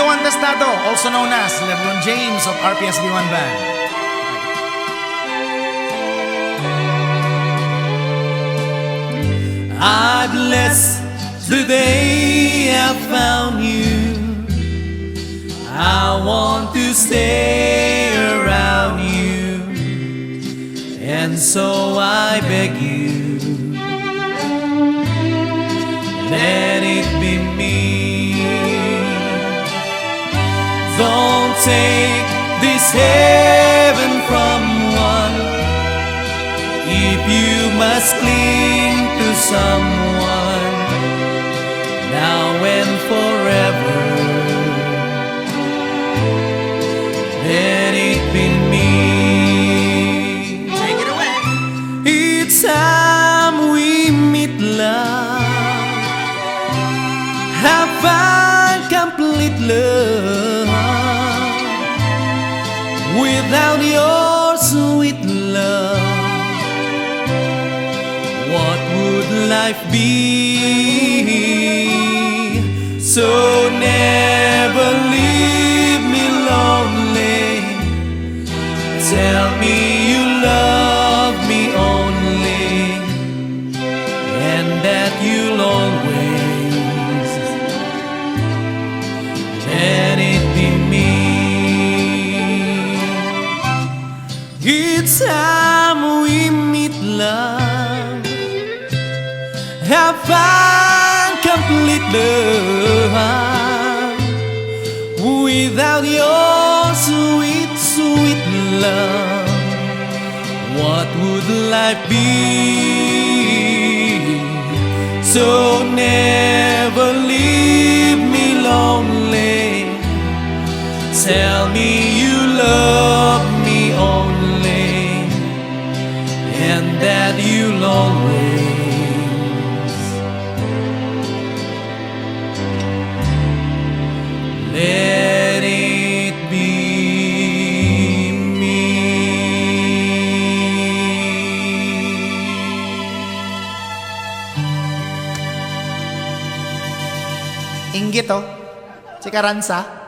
Juan Testado, also known as LeBron James of RPSB1 Band. I bless the day I found you. I want to stay around you, and so I beg you, let it be me. Don't take this heaven from one. If you must cling to someone, now and forever, let it be me. Take it away. Each time we meet, love, I find complete love. Without your sweet love, what would life be? So never leave me lonely. Tell me you love me only, and that you'll always let it be me. Each time we meet, love, I find complete love. Without your sweet, sweet love, what would life be? So never leave me lonely. Tell me you love me only, and that you'll always let it be me. Inggit oh. Si Karansa.